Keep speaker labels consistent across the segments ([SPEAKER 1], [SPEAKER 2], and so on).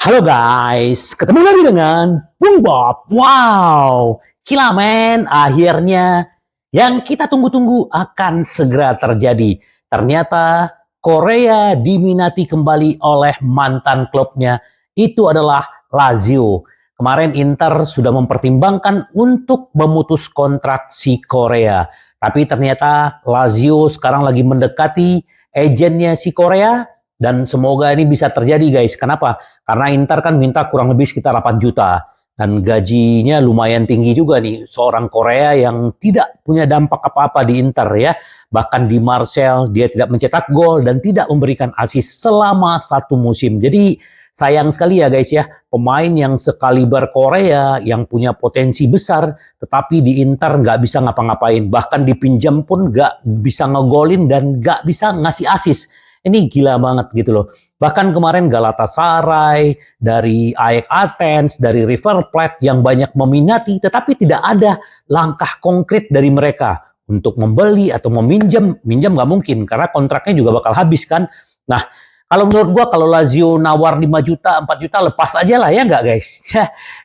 [SPEAKER 1] Halo guys, ketemu lagi dengan Bung Bob. Wow, gila men, akhirnya yang kita tunggu-tunggu akan segera terjadi. Ternyata Korea diminati kembali oleh mantan klubnya, itu adalah Lazio. Kemarin Inter sudah mempertimbangkan untuk memutus kontrak si Korea. Tapi ternyata Lazio sekarang lagi mendekati agennya si Korea dan semoga ini bisa terjadi guys. Kenapa? Karena Inter kan minta kurang lebih sekitar 8 juta. Dan gajinya lumayan tinggi juga nih. Seorang Korea yang tidak punya dampak apa-apa di Inter ya. Bahkan di Marseille dia tidak mencetak gol dan tidak memberikan assist selama satu musim. Jadi sayang sekali ya guys ya. Pemain yang sekaliber Korea yang punya potensi besar. Tetapi di Inter nggak bisa ngapa-ngapain. Bahkan dipinjam pun nggak bisa ngegolin dan nggak bisa ngasih assist. Ini gila banget gitu loh. Bahkan kemarin Galatasaray, dari AEK Athens, dari River Plate yang banyak meminati, tetapi tidak ada langkah konkret dari mereka untuk membeli atau meminjam. Minjam nggak mungkin, karena kontraknya juga bakal habis kan. Nah, kalau menurut gua kalau Lazio nawar 5 juta, 4 juta, lepas aja lah ya nggak guys?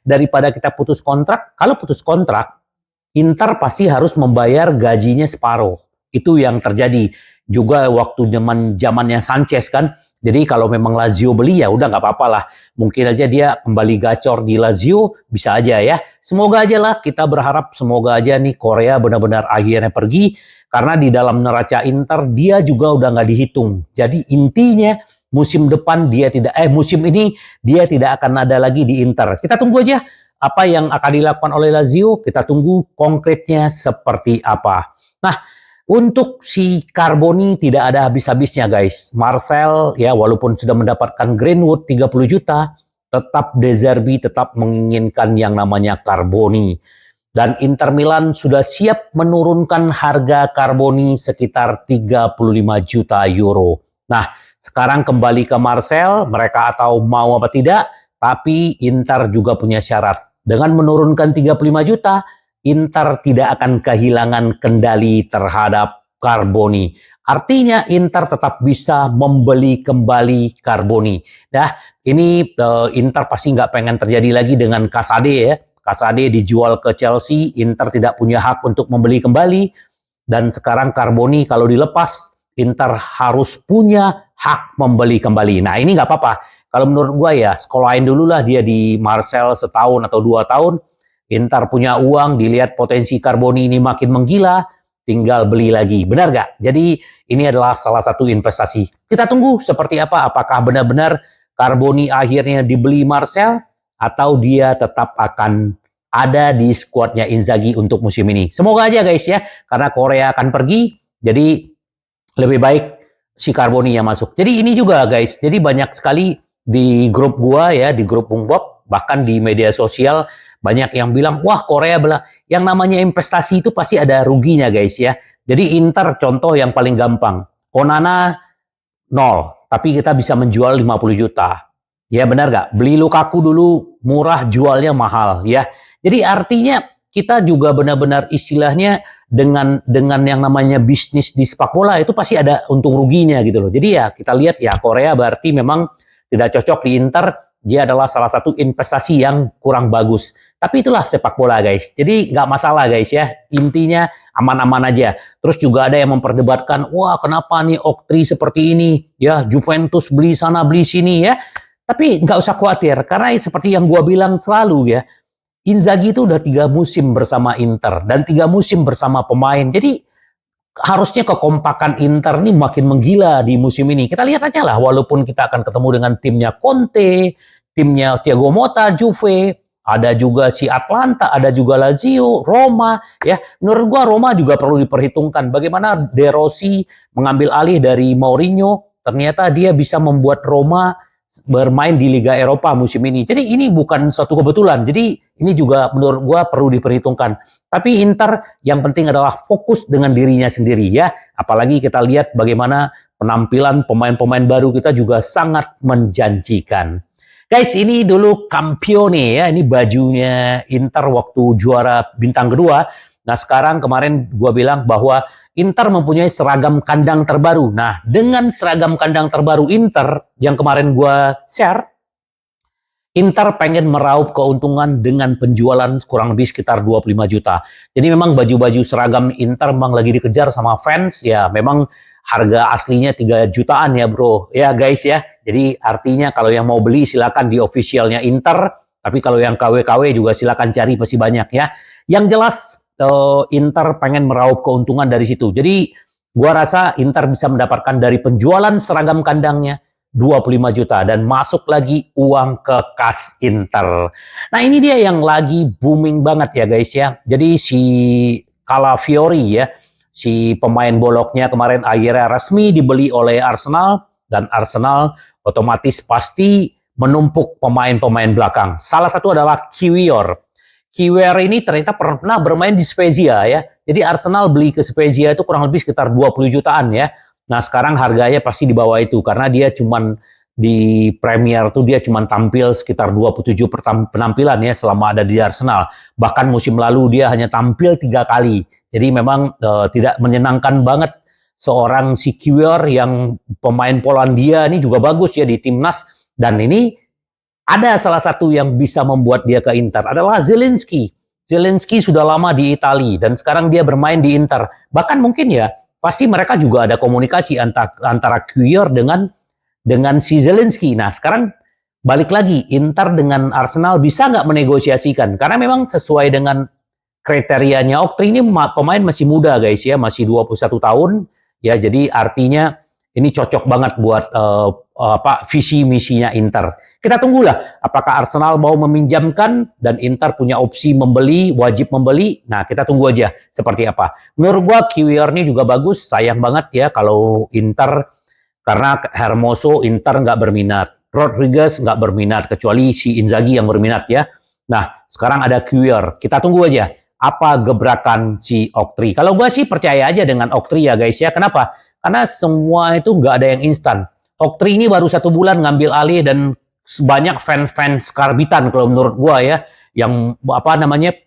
[SPEAKER 1] Daripada kita putus kontrak, kalau putus kontrak, Inter pasti harus membayar gajinya separuh. Itu yang terjadi juga waktu zamannya Sanchez kan. Jadi kalau memang Lazio beli ya udah nggak apa-apa lah. Mungkin aja dia kembali gacor di Lazio, bisa aja ya. Semoga aja lah, kita berharap semoga aja nih Korea benar-benar akhirnya pergi. Karena di dalam neraca Inter dia juga udah nggak dihitung. Jadi intinya musim depan musim ini dia tidak akan ada lagi di Inter. Kita tunggu aja apa yang akan dilakukan oleh Lazio, kita tunggu konkretnya seperti apa. Nah, untuk si Carboni tidak ada habis-habisnya guys. Marcel ya walaupun sudah mendapatkan Greenwood 30 juta, tetap De Zerbi tetap menginginkan yang namanya Carboni. Dan Inter Milan sudah siap menurunkan harga Carboni sekitar 35 juta euro. Nah, sekarang kembali ke Marcel, mereka atau mau apa tidak, tapi Inter juga punya syarat. Dengan menurunkan 35 juta, Inter tidak akan kehilangan kendali terhadap Carboni. Artinya Inter tetap bisa membeli kembali Carboni. Nah, ini Inter pasti nggak pengen terjadi lagi dengan Casade ya. Casade dijual ke Chelsea, Inter tidak punya hak untuk membeli kembali. Dan sekarang Carboni kalau dilepas, Inter harus punya hak membeli kembali. Nah, ini nggak apa-apa. Kalau menurut gue ya, sekolahin dulu lah dia di Marcel setahun atau 2 tahun. Inter punya uang, dilihat potensi Carboni ini makin menggila, tinggal beli lagi. Benar gak? Jadi ini adalah salah satu investasi. Kita tunggu seperti apa. Apakah benar-benar Carboni akhirnya dibeli Marcel atau dia tetap akan ada di skuadnya Inzaghi untuk musim ini. Semoga aja guys ya, karena Korea akan pergi, jadi lebih baik si Carboni yang masuk. Jadi ini juga guys, jadi banyak sekali di grup gua ya, di grup Bung Bob, bahkan di media sosial, banyak yang bilang, wah Korea belah. Yang namanya investasi itu pasti ada ruginya guys ya. Jadi Inter contoh yang paling gampang. Onana 0, tapi kita bisa menjual 50 juta. Ya benar gak? Beli Lukaku dulu murah, jualnya mahal ya. Jadi artinya kita juga benar-benar istilahnya dengan yang namanya bisnis di sepak bola itu pasti ada untung ruginya gitu loh. Jadi ya kita lihat ya Korea berarti memang tidak cocok di Inter. Dia adalah salah satu investasi yang kurang bagus. Tapi itulah sepak bola guys. Jadi nggak masalah guys ya. Intinya aman-aman aja. Terus juga ada yang memperdebatkan, wah kenapa nih Oktri seperti ini? Ya Juventus beli sana beli sini ya. Tapi nggak usah khawatir. Karena seperti yang gua bilang selalu ya. Inzaghi itu udah 3 musim bersama Inter. Dan 3 musim bersama pemain. Jadi harusnya kekompakan Inter nih makin menggila di musim ini. Kita lihat aja lah, walaupun kita akan ketemu dengan timnya Conte, timnya Thiago Motta, Juve, ada juga si Atlanta, ada juga Lazio, Roma. Ya, menurut gua Roma juga perlu diperhitungkan. Bagaimana De Rossi mengambil alih dari Mourinho, ternyata dia bisa membuat Roma bermain di Liga Eropa musim ini. Jadi ini bukan suatu kebetulan. Jadi ini juga menurut gua perlu diperhitungkan. Tapi Inter yang penting adalah fokus dengan dirinya sendiri ya. Apalagi kita lihat bagaimana penampilan pemain-pemain baru kita juga sangat menjanjikan. Guys, ini dulu Campione ya. Ini bajunya Inter waktu juara bintang kedua. Nah sekarang kemarin gue bilang bahwa Inter mempunyai seragam kandang terbaru. Nah dengan seragam kandang terbaru Inter yang kemarin gue share, Inter pengen meraup keuntungan dengan penjualan kurang lebih sekitar 25 juta. Jadi memang baju-baju seragam Inter memang lagi dikejar sama fans, ya memang harga aslinya 3 jutaan ya bro, ya guys ya. Jadi artinya kalau yang mau beli silakan di officialnya Inter, tapi kalau yang KW-KW juga silakan cari, pasti banyak ya. Yang jelas Inter pengen meraup keuntungan dari situ. Jadi gua rasa Inter bisa mendapatkan dari penjualan seragam kandangnya 25 juta dan masuk lagi uang ke kas Inter. Nah ini dia yang lagi booming banget ya guys ya. Jadi si Calafiori ya, si pemain boloknya kemarin akhirnya resmi dibeli oleh Arsenal, dan Arsenal otomatis pasti menumpuk pemain-pemain belakang. Salah satu adalah Kiwior. Kiwior ini ternyata pernah bermain di Spezia ya. Jadi Arsenal beli ke Spezia itu kurang lebih sekitar 20 jutaan ya. Nah sekarang harganya pasti di bawah itu karena dia cuman di Premier tuh dia cuman tampil sekitar 27 penampilan ya selama ada di Arsenal. Bahkan musim lalu dia hanya tampil 3 kali. Jadi memang tidak menyenangkan banget seorang si Kiwior yang pemain Polandia ini juga bagus ya di timnas, dan ini ada salah satu yang bisa membuat dia ke Inter adalah Zielinski. Zielinski sudah lama di Italia dan sekarang dia bermain di Inter. Bahkan mungkin ya pasti mereka juga ada komunikasi antara Kiwior dengan si Zielinski. Nah sekarang balik lagi, Inter dengan Arsenal bisa nggak menegosiasikan? Karena memang sesuai dengan kriterianya Oktri ini pemain masih muda guys ya, masih 21 tahun ya. Jadi artinya ini cocok banget buat visi misinya Inter. Kita tunggulah apakah Arsenal mau meminjamkan dan Inter punya opsi membeli, wajib membeli. Nah, kita tunggu aja seperti apa. Menurut gua Kiwior ini juga bagus. Sayang banget ya kalau Inter, karena Hermoso Inter nggak berminat. Rodriguez nggak berminat, kecuali si Inzaghi yang berminat ya. Nah, sekarang ada Kiwior. Kita tunggu aja apa gebrakan si Oktri. Kalau gua sih percaya aja dengan Oktri ya guys ya. Kenapa? Karena semua itu nggak ada yang instan. Oktri ini baru 1 bulan ngambil alih dan sebanyak fans-fans karbitan kalau menurut gua ya, yang apa namanya,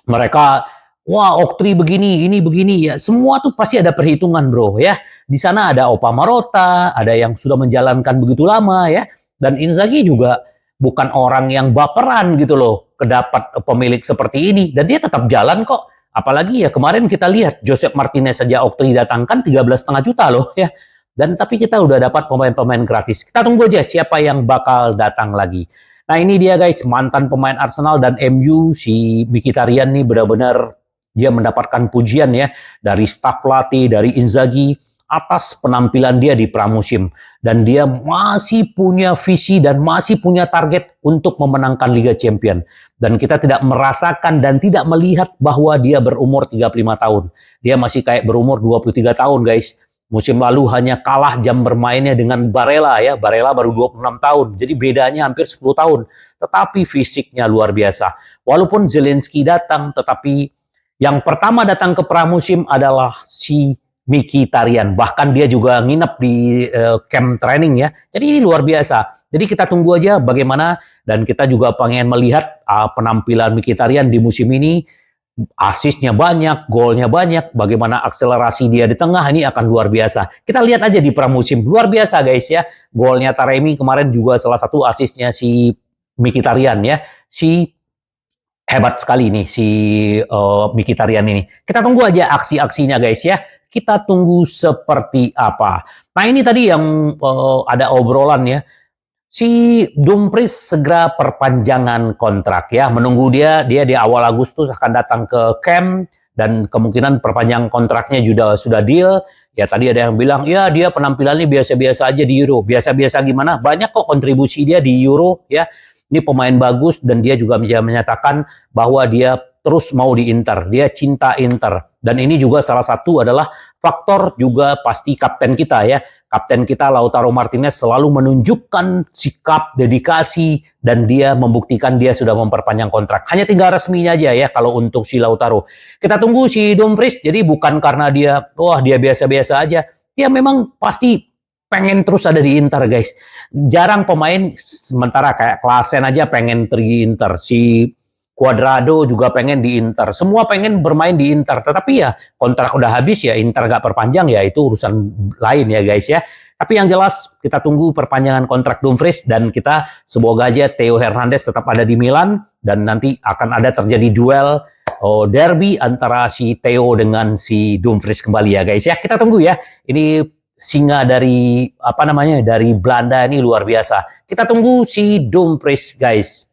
[SPEAKER 1] mereka wah Oktri begini, ini begini ya, semua tuh pasti ada perhitungan bro ya. Di sana ada Opa Marota, ada yang sudah menjalankan begitu lama ya, dan Inzaghi juga bukan orang yang baperan gitu loh kedapat pemilik seperti ini, dan dia tetap jalan kok. Apalagi ya kemarin kita lihat Josep Martinez saja Oktri datangkan 13,5 juta loh ya. Dan tapi kita udah dapat pemain-pemain gratis. Kita tunggu aja siapa yang bakal datang lagi. Nah ini dia guys, mantan pemain Arsenal dan MU si Mkhitaryan nih benar-benar dia mendapatkan pujian ya dari staf pelatih, dari Inzaghi atas penampilan dia di pramusim. Dan dia masih punya visi dan masih punya target untuk memenangkan Liga Champion. Dan kita tidak merasakan dan tidak melihat bahwa dia berumur 35 tahun. Dia masih kayak berumur 23 tahun guys. Musim lalu hanya kalah jam bermainnya dengan Barella ya. Barella baru 26 tahun. Jadi bedanya hampir 10 tahun. Tetapi fisiknya luar biasa. Walaupun Zielinski datang, tetapi yang pertama datang ke pramusim adalah si Mkhitaryan. Bahkan dia juga nginep di camp training ya. Jadi ini luar biasa. Jadi kita tunggu aja bagaimana, dan kita juga pengen melihat penampilan Mkhitaryan di musim ini. Asisnya banyak, golnya banyak, bagaimana akselerasi dia di tengah ini akan luar biasa. Kita lihat aja di pramusim, luar biasa guys ya. Golnya Taremi kemarin juga salah satu asisnya si Mkhitaryan ya. Si hebat sekali nih si Mkhitaryan ini. Kita tunggu aja aksi-aksinya guys ya. Kita tunggu seperti apa. Nah ini tadi yang ada obrolan ya. Si Dumfries segera perpanjangan kontrak ya, menunggu dia di awal Agustus akan datang ke camp dan kemungkinan perpanjang kontraknya juga sudah deal. Ya tadi ada yang bilang ya dia penampilannya biasa-biasa aja di Euro. Biasa-biasa gimana? Banyak kok kontribusi dia di Euro ya. Ini pemain bagus dan dia juga menyatakan bahwa dia terus mau di Inter. Dia cinta Inter. Dan ini juga salah satu adalah faktor juga pasti kapten kita ya. Kapten kita Lautaro Martinez selalu menunjukkan sikap, dedikasi, dan dia membuktikan dia sudah memperpanjang kontrak. Hanya tinggal resminya aja ya kalau untuk si Lautaro. Kita tunggu si Dumfries, jadi bukan karena dia, wah dia biasa-biasa aja. Dia memang pasti pengen terus ada di Inter guys. Jarang pemain sementara kayak Klaassen aja pengen pergi Inter. Si Cuadrado juga pengen di Inter. Semua pengen bermain di Inter. Tetapi ya kontrak udah habis ya Inter gak perpanjang ya itu urusan lain ya guys ya. Tapi yang jelas kita tunggu perpanjangan kontrak Dumfries dan kita semoga aja Theo Hernandez tetap ada di Milan dan nanti akan ada terjadi duel derby antara si Theo dengan si Dumfries kembali ya guys ya. Kita tunggu ya. Ini singa dari dari Belanda ini luar biasa. Kita tunggu si Dumfries guys.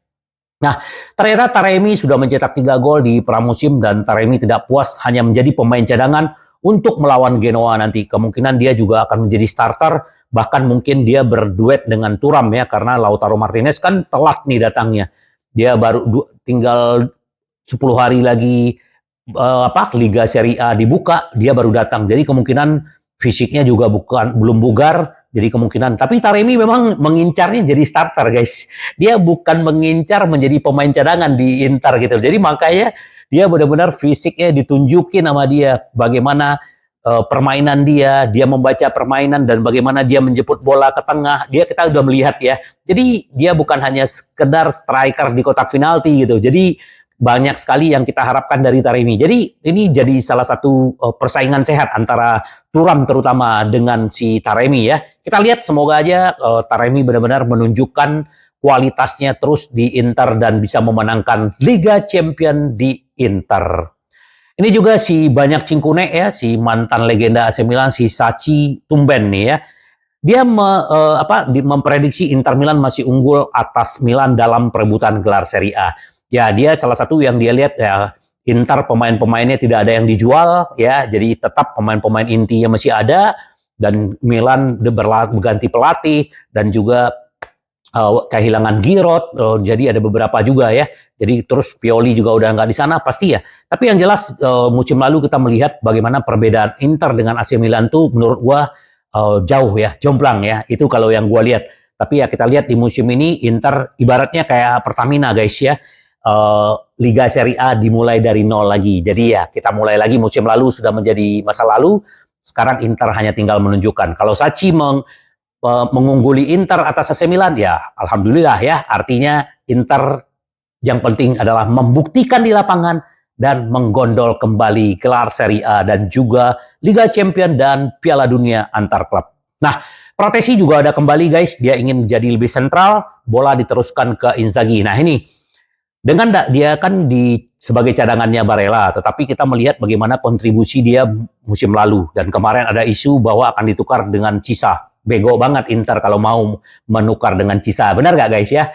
[SPEAKER 1] Nah, ternyata Taremi sudah mencetak 3 gol di pramusim dan Taremi tidak puas hanya menjadi pemain cadangan untuk melawan Genoa nanti. Kemungkinan dia juga akan menjadi starter, bahkan mungkin dia berduet dengan Thuram ya, karena Lautaro Martinez kan telat nih datangnya. Dia baru tinggal 10 hari lagi Liga Serie A dibuka, dia baru datang. Jadi kemungkinan fisiknya juga belum bugar. Jadi kemungkinan, tapi Taremi memang mengincarnya jadi starter guys. Dia bukan mengincar menjadi pemain cadangan di Inter gitu. Jadi makanya dia benar-benar fisiknya ditunjukin sama dia. Bagaimana permainan dia membaca permainan dan bagaimana dia menjemput bola ke tengah. Kita udah melihat ya. Jadi dia bukan hanya sekedar striker di kotak penalti gitu. Jadi banyak sekali yang kita harapkan dari Taremi. Jadi ini jadi salah satu persaingan sehat antara Thuram terutama dengan si Taremi ya. Kita lihat semoga aja Taremi benar-benar menunjukkan kualitasnya terus di Inter dan bisa memenangkan Liga Champion di Inter. Ini juga si Banyak Cingkune ya, si mantan legenda AC Milan, si Sachi Tumben nih ya. Dia memprediksi Inter Milan masih unggul atas Milan dalam perebutan gelar Serie A. Ya, dia salah satu yang dia lihat ya, Inter pemain-pemainnya tidak ada yang dijual ya, jadi tetap pemain-pemain intinya masih ada dan Milan berganti pelatih dan juga kehilangan Giroud, jadi ada beberapa juga ya. Jadi terus Pioli juga udah nggak di sana pasti ya. Tapi yang jelas musim lalu kita melihat bagaimana perbedaan Inter dengan AC Milan tuh menurut gua jauh ya, jomplang ya. Itu kalau yang gua lihat. Tapi ya kita lihat di musim ini Inter ibaratnya kayak Pertamina guys ya. Liga Serie A dimulai dari nol lagi. Jadi ya kita mulai lagi, musim lalu sudah menjadi masa lalu. Sekarang Inter hanya tinggal menunjukkan. Kalau Sachi mengungguli Inter atas AC Milan, ya alhamdulillah ya. Artinya Inter yang penting adalah membuktikan di lapangan dan menggondol kembali gelar Serie A dan juga Liga Champion dan Piala Dunia antar klub. Nah, Pratesi juga ada kembali guys. Dia ingin menjadi lebih sentral. Bola diteruskan ke Inzaghi. Nah ini dengan dia kan sebagai cadangannya Barella, tetapi kita melihat bagaimana kontribusi dia musim lalu. Dan kemarin ada isu bahwa akan ditukar dengan Cisa. Bego banget Inter kalau mau menukar dengan Cisa. Benar nggak guys ya?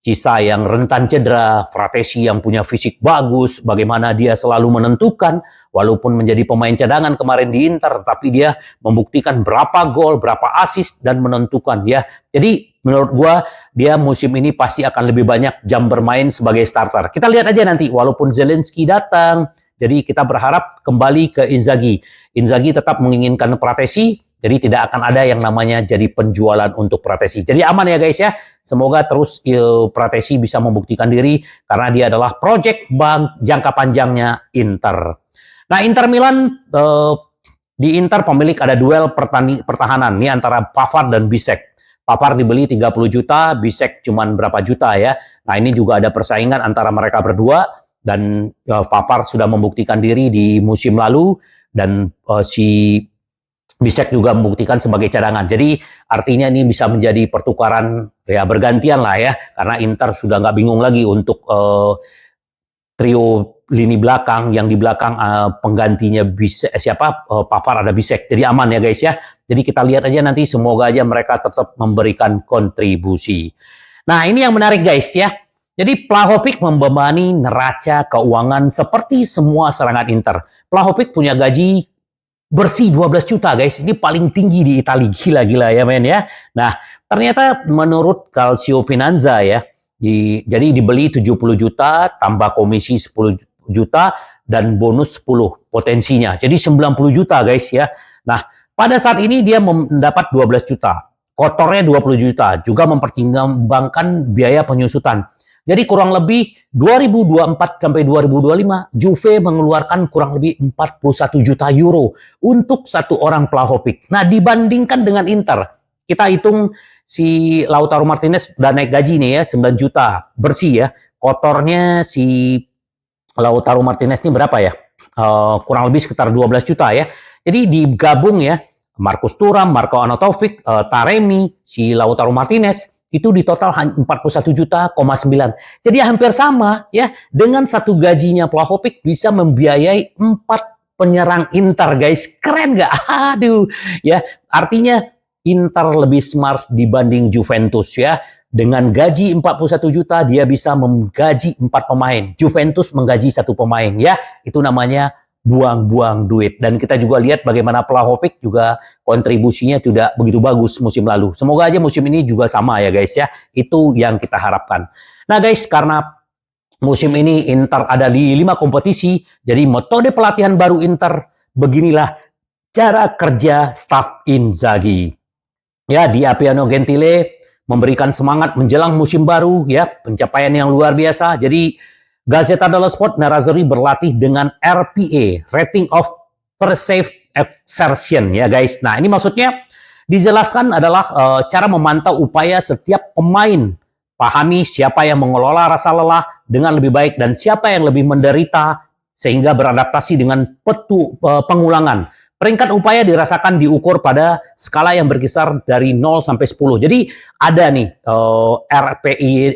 [SPEAKER 1] Cisa yang rentan cedera, Pratesi yang punya fisik bagus, bagaimana dia selalu menentukan, walaupun menjadi pemain cadangan kemarin di Inter, tapi dia membuktikan berapa gol, berapa assist, dan menentukan ya. Jadi menurut gua dia musim ini pasti akan lebih banyak jam bermain sebagai starter. Kita lihat aja nanti, walaupun Zelensky datang, jadi kita berharap kembali ke Inzaghi. Inzaghi tetap menginginkan Pratesi, jadi tidak akan ada yang namanya jadi penjualan untuk Pratesi. Jadi aman ya guys ya. Semoga terus Pratesi bisa membuktikan diri karena dia adalah proyek jangka panjangnya Inter. Nah Inter Milan di Inter pemilik ada duel pertahanan nih antara Pavard dan Bisek. Pavard dibeli 30 juta, Bisek cuman berapa juta ya. Nah ini juga ada persaingan antara mereka berdua dan Pavard sudah membuktikan diri di musim lalu dan si Bisek juga membuktikan sebagai cadangan. Jadi artinya ini bisa menjadi pertukaran ya bergantian lah ya. Karena Inter sudah nggak bingung lagi untuk trio lini belakang yang di belakang penggantinya Bisek, Pavard ada Bisek. Jadi aman ya guys ya. Jadi kita lihat aja nanti semoga aja mereka tetap memberikan kontribusi. Nah ini yang menarik guys ya. Jadi Vlahovic membebani neraca keuangan seperti semua serangan Inter. Vlahovic punya gaji bersih 12 juta guys, ini paling tinggi di Italia, gila-gila ya men ya. Nah ternyata menurut Calcio Finanza ya, jadi dibeli 70 juta tambah komisi 10 juta dan bonus 10 potensinya, jadi 90 juta guys ya. Nah pada saat ini dia mendapat 12 juta, kotornya 20 juta, juga mempertimbangkan biaya penyusutan. Jadi kurang lebih 2024 sampai 2025 Juve mengeluarkan kurang lebih 41 juta euro untuk satu orang Vlahovic. Nah dibandingkan dengan Inter, kita hitung si Lautaro Martinez udah naik gaji nih ya 9 juta bersih ya. Kotornya si Lautaro Martinez ini berapa ya? Kurang lebih sekitar 12 juta ya. Jadi digabung ya Marcus Thuram, Marco Arnautovic, Taremi, si Lautaro Martinez, itu di total 41,9 juta. Jadi hampir sama ya, dengan satu gajinya Vlahovic bisa membiayai 4 penyerang Inter, guys. Keren nggak? Aduh, ya artinya Inter lebih smart dibanding Juventus ya. Dengan gaji 41 juta, dia bisa menggaji 4 pemain. Juventus menggaji 1 pemain ya. Itu namanya buang-buang duit. Dan kita juga lihat bagaimana Vlahovic juga kontribusinya tidak begitu bagus musim lalu. Semoga aja musim ini juga sama ya guys ya. Itu yang kita harapkan. Nah guys, karena musim ini Inter ada di 5 kompetisi, jadi metode pelatihan baru Inter, beginilah cara kerja staf Inzaghi. Ya, di Appiano Gentile memberikan semangat menjelang musim baru ya, pencapaian yang luar biasa. Jadi Gazzetta dello Sport, Nerazzurri berlatih dengan RPE, Rating of Perceived Exertion ya guys. Nah ini maksudnya dijelaskan adalah cara memantau upaya setiap pemain. Pahami siapa yang mengelola rasa lelah dengan lebih baik dan siapa yang lebih menderita sehingga beradaptasi dengan pengulangan. Peringkat upaya dirasakan diukur pada skala yang berkisar dari 0 sampai 10. Jadi ada nih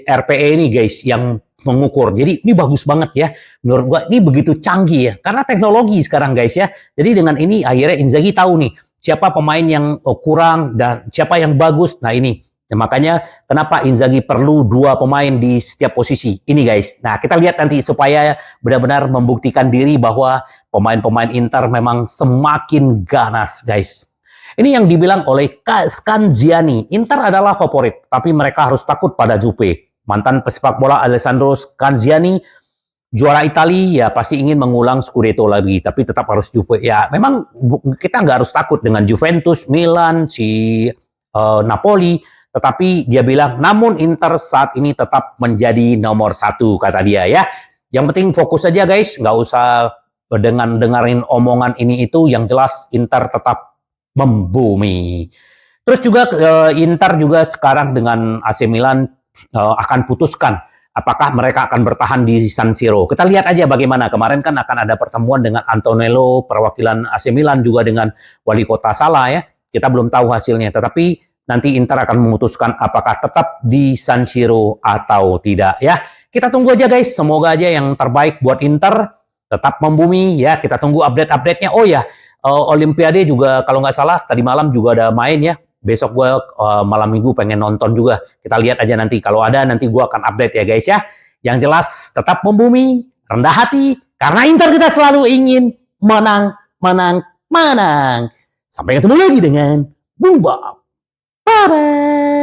[SPEAKER 1] RPE ini guys yang mengukur. Jadi ini bagus banget ya. Menurut gua ini begitu canggih ya. Karena teknologi sekarang guys ya. Jadi dengan ini akhirnya Inzaghi tahu nih siapa pemain yang kurang dan siapa yang bagus. Nah ini. Ya, makanya kenapa Inzaghi perlu 2 pemain di setiap posisi. Ini guys. Nah kita lihat nanti supaya benar-benar membuktikan diri bahwa pemain-pemain Inter memang semakin ganas guys. Ini yang dibilang oleh Scanziani. Inter adalah favorit. Tapi mereka harus takut pada Juve. Mantan pesepak bola Alessandro Scanziani, juara Italia, ya pasti ingin mengulang Scudetto lagi, tapi tetap harus Juve. Ya memang kita nggak harus takut dengan Juventus, Milan, Napoli, tetapi dia bilang, namun Inter saat ini tetap menjadi nomor 1, kata dia ya. Yang penting fokus aja guys, nggak usah dengan dengerin omongan ini itu, yang jelas Inter tetap membumi. Terus juga Inter juga sekarang dengan AC Milan akan putuskan apakah mereka akan bertahan di San Siro. Kita lihat aja bagaimana. Kemarin kan akan ada pertemuan dengan Antonello, perwakilan AC Milan, juga dengan wali kota Salah ya. Kita belum tahu hasilnya, tetapi nanti Inter akan memutuskan apakah tetap di San Siro atau tidak ya. Kita tunggu aja guys, semoga aja yang terbaik buat Inter, tetap membumi ya. Kita tunggu update-update-nya. Oh ya, Olimpiade juga kalau nggak salah tadi malam juga ada main ya. Besok gue malam minggu pengen nonton juga. Kita lihat aja nanti. Kalau ada nanti gue akan update ya guys ya. Yang jelas tetap membumi, rendah hati. Karena Inter kita selalu ingin menang, menang, menang. Sampai ketemu lagi dengan Bung Bob. Bye-bye.